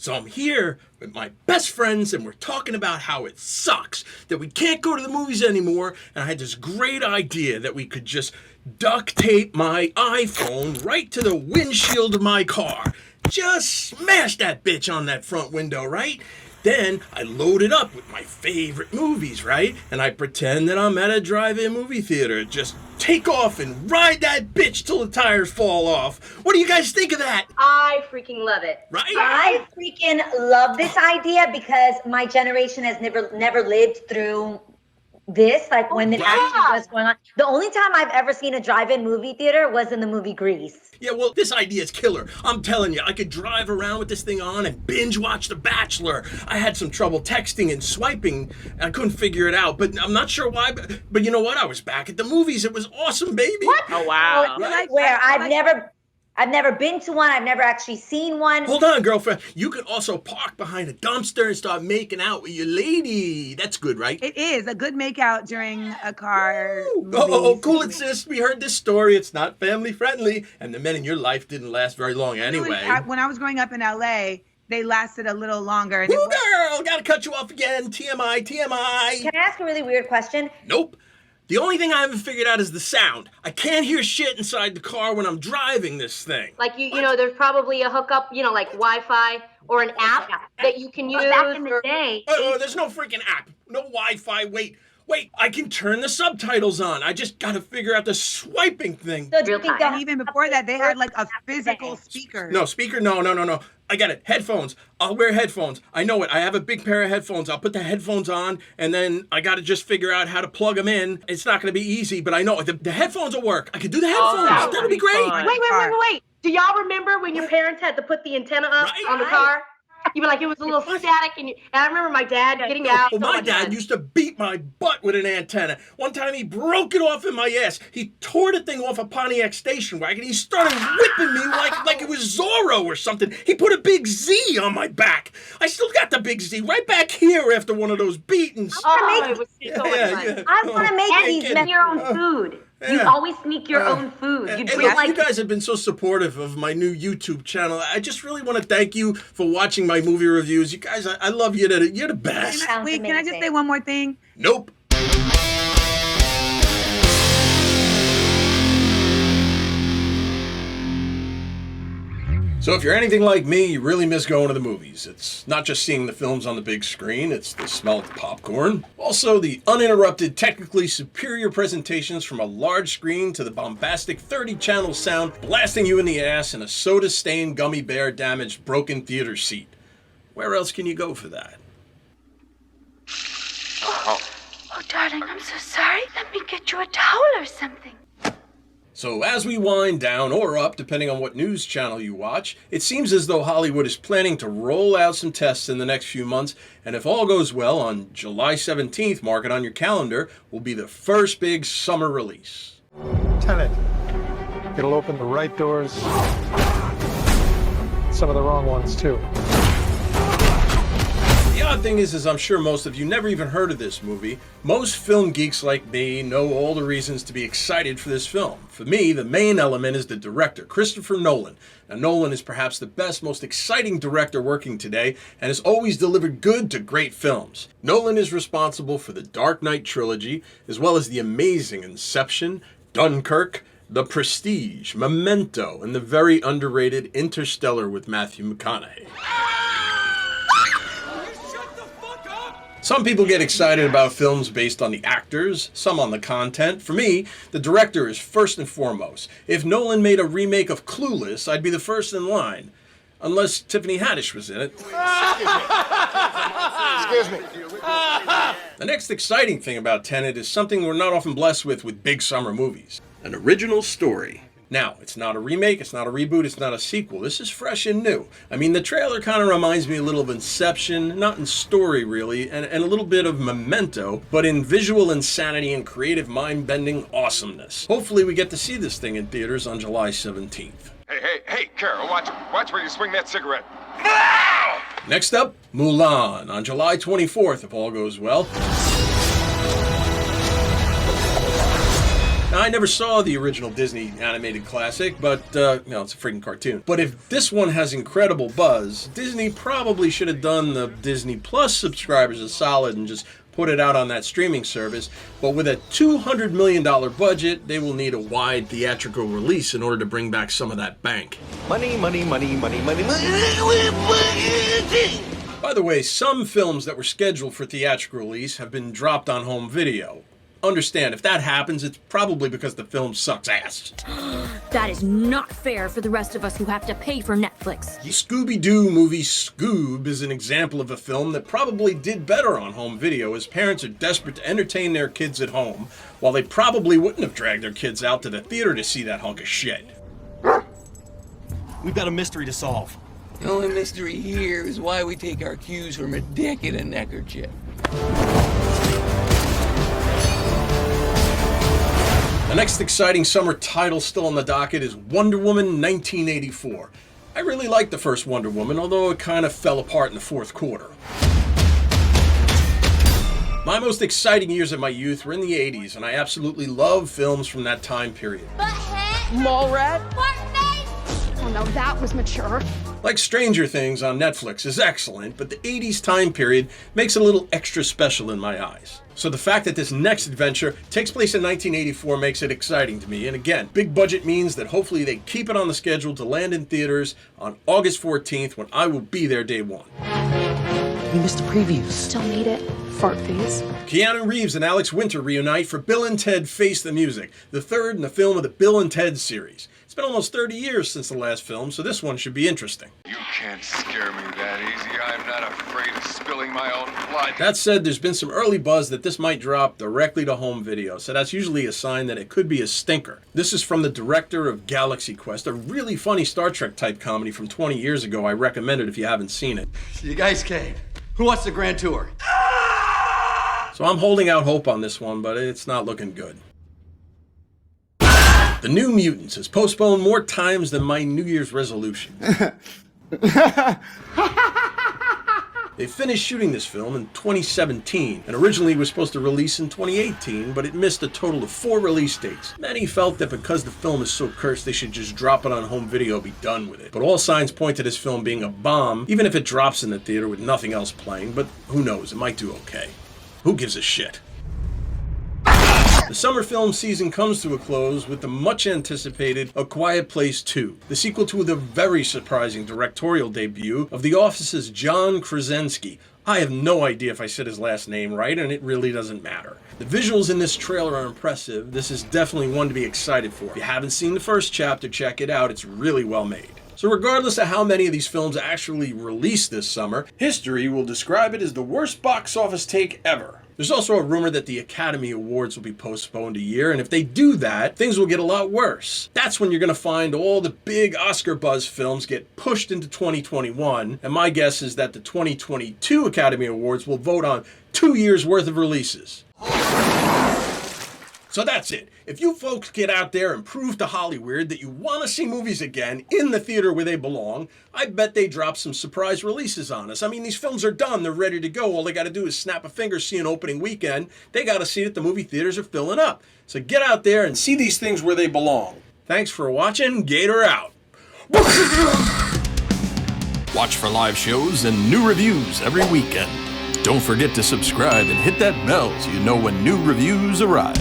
So I'm here with my best friends and we're talking about how it sucks that we can't go to the movies anymore, and I had this great idea that we could just duct tape my iPhone right to the windshield of my car. Just smash that bitch on that front window, right? Then I load it up with my favorite movies, right? And I pretend that I'm at a drive-in movie theater. Just take off and ride that bitch till the tires fall off. What do you guys think of that? I freaking love it. Right? I freaking love this idea because my generation has never lived through this, like when it actually was going on. The only time I've ever seen a drive-in movie theater was in the movie Grease. Yeah, well, this idea is killer. I'm telling you, I could drive around with this thing on and binge watch The Bachelor. I had some trouble texting and swiping. I couldn't figure it out, but I'm not sure why. But you know what? I was back at the movies. It was awesome, baby. What? Oh, wow. Right? Where I've never been to one. I've never actually seen one. Hold on, girlfriend. You can also park behind a dumpster and start making out with your lady. That's good, right? It is a good makeout during a car. Oh, cool it, sis. We heard this story. It's not family friendly, and the men in your life didn't last very long anyway. When I was growing up in LA, they lasted a little longer. And Woo, girl! Gotta cut you off again. TMI. Can I ask a really weird question? Nope. The only thing I haven't figured out is the sound. I can't hear shit inside the car when I'm driving this thing. Like, you know, there's probably a hookup, you know, like Wi-Fi or an app that you can use. Back in the day. Oh, there's no freaking app. No Wi-Fi. Wait, I can turn the subtitles on. I just gotta figure out the swiping thing. So do you think And even before that, they had like a physical speaker. No, speaker? No. I got it. Headphones. I'll wear headphones. I know it. I have a big pair of headphones. I'll put the headphones on, and then I got to just figure out how to plug them in. It's not going to be easy, but I know the headphones will work. I could do the headphones. That'll be great. fun. Wait. Do y'all remember when your parents had to put the antenna up on the car? You were like, it was a little static, and I remember my dad getting out. Well, my dad used to beat my butt with an antenna. One time he broke it off in my ass. He tore the thing off a Pontiac station wagon. He started whipping me like it was Zorro or something. He put a big Z on my back. I still got the big Z right back here after one of those beatings. It was so much fun. I want to make these Make your own food. You always sneak your own food. You You guys have been so supportive of my new YouTube channel. I just really want to thank you for watching my movie reviews. You guys, I love you. You're the best. Wait, can I just say one more thing? Nope. So if you're anything like me, you really miss going to the movies. It's not just seeing the films on the big screen, it's the smell of the popcorn. Also, the uninterrupted, technically superior presentations from a large screen to the bombastic 30-channel sound blasting you in the ass in a soda-stained, gummy bear damaged, broken theater seat. Where else can you go for that? Oh, darling, I'm so sorry. Let me get you a towel or something. So as we wind down or up, depending on what news channel you watch, it seems as though Hollywood is planning to roll out some tests in the next few months, and if all goes well, on July 17th, mark it on your calendar, will be the first big summer release. Tenet. It'll open the right doors, some of the wrong ones too. The odd thing is I'm sure most of you never even heard of this movie. Most film geeks like me know all the reasons to be excited for this film. For me, the main element is the director, Christopher Nolan. Now, Nolan is perhaps the best, most exciting director working today, and has always delivered good to great films. Nolan is responsible for the Dark Knight trilogy, as well as the amazing Inception, Dunkirk, The Prestige, Memento, and the very underrated Interstellar with Matthew McConaughey. Some people get excited about films based on the actors, some on the content. For me, the director is first and foremost. If Nolan made a remake of Clueless, I'd be the first in line. Unless Tiffany Haddish was in it. Excuse me. The next exciting thing about Tenet is something we're not often blessed with big summer movies. An original story. Now, it's not a remake, it's not a reboot, it's not a sequel. This is fresh and new. I mean, the trailer kind of reminds me a little of Inception, not in story really, and a little bit of Memento, but in visual insanity and creative mind-bending awesomeness. Hopefully we get to see this thing in theaters on July 17th. Hey, Carol, watch where you swing that cigarette. Next up, Mulan, on July 24th, if all goes well. Now, I never saw the original Disney animated classic, but, it's a freaking cartoon. But if this one has incredible buzz, Disney probably should have done the Disney Plus subscribers a solid and just put it out on that streaming service. But with a $200 million budget, they will need a wide theatrical release in order to bring back some of that bank. Money, money, money, money, money, money. By the way, some films that were scheduled for theatrical release have been dropped on home video. Understand, if that happens, it's probably because the film sucks ass. That is not fair for the rest of us who have to pay for Netflix. The Scooby-Doo movie Scoob is an example of a film that probably did better on home video, as parents are desperate to entertain their kids at home, while they probably wouldn't have dragged their kids out to the theater to see that hunk of shit. We've got a mystery to solve. The only mystery here is why we take our cues from a dick in a neckerchief. The next exciting summer title still on the docket is Wonder Woman 1984. I really liked the first Wonder Woman, although it kind of fell apart in the fourth quarter. My most exciting years of my youth were in the 80s, and I absolutely love films from that time period. Mallrat? Oh no, that was mature. Like Stranger Things on Netflix is excellent, but the 80s time period makes it a little extra special in my eyes. So the fact that this next adventure takes place in 1984 makes it exciting to me. And again, big budget means that hopefully they keep it on the schedule to land in theaters on August 14th, when I will be there day one. We missed the previews. Still need it. Fart face. Keanu Reeves and Alex Winter reunite for Bill and Ted Face the Music, the third in the film of the Bill and Ted series. It's been almost 30 years since the last film, so this one should be interesting. You can't scare me that easy. I'm not afraid of spilling my own blood. That said, there's been some early buzz that this might drop directly to home video, so that's usually a sign that it could be a stinker. This is from the director of Galaxy Quest, a really funny Star Trek type comedy from 20 years ago. I recommend it if you haven't seen it. So you guys came. Who wants the grand tour? So I'm holding out hope on this one, but it's not looking good. The New Mutants is postponed more times than my New Year's resolution. They finished shooting this film in 2017, and originally was supposed to release in 2018, but it missed a total of 4 release dates. Many felt that because the film is so cursed, they should just drop it on home video and be done with it. But all signs point to this film being a bomb, even if it drops in the theater with nothing else playing, but who knows, it might do okay. Who gives a shit? The summer film season comes to a close with the much-anticipated A Quiet Place 2, the sequel to the very surprising directorial debut of The Office's John Krasinski. I have no idea if I said his last name right, and it really doesn't matter. The visuals in this trailer are impressive. This is definitely one to be excited for. If you haven't seen the first chapter, check it out. It's really well made. So regardless of how many of these films actually release this summer, history will describe it as the worst box office take ever. There's also a rumor that the Academy Awards will be postponed a year, and if they do that, things will get a lot worse. That's when you're going to find all the big Oscar buzz films get pushed into 2021, and my guess is that the 2022 Academy Awards will vote on 2 years worth of releases. So that's it. If you folks get out there and prove to Hollywood that you want to see movies again in the theater where they belong, I bet they drop some surprise releases on us. I mean, these films are done. They're ready to go. All they got to do is snap a finger, see an opening weekend. They got to see that the movie theaters are filling up. So get out there and see these things where they belong. Thanks for watching. Gator out. Watch for live shows and new reviews every weekend. Don't forget to subscribe and hit that bell so you know when new reviews arrive.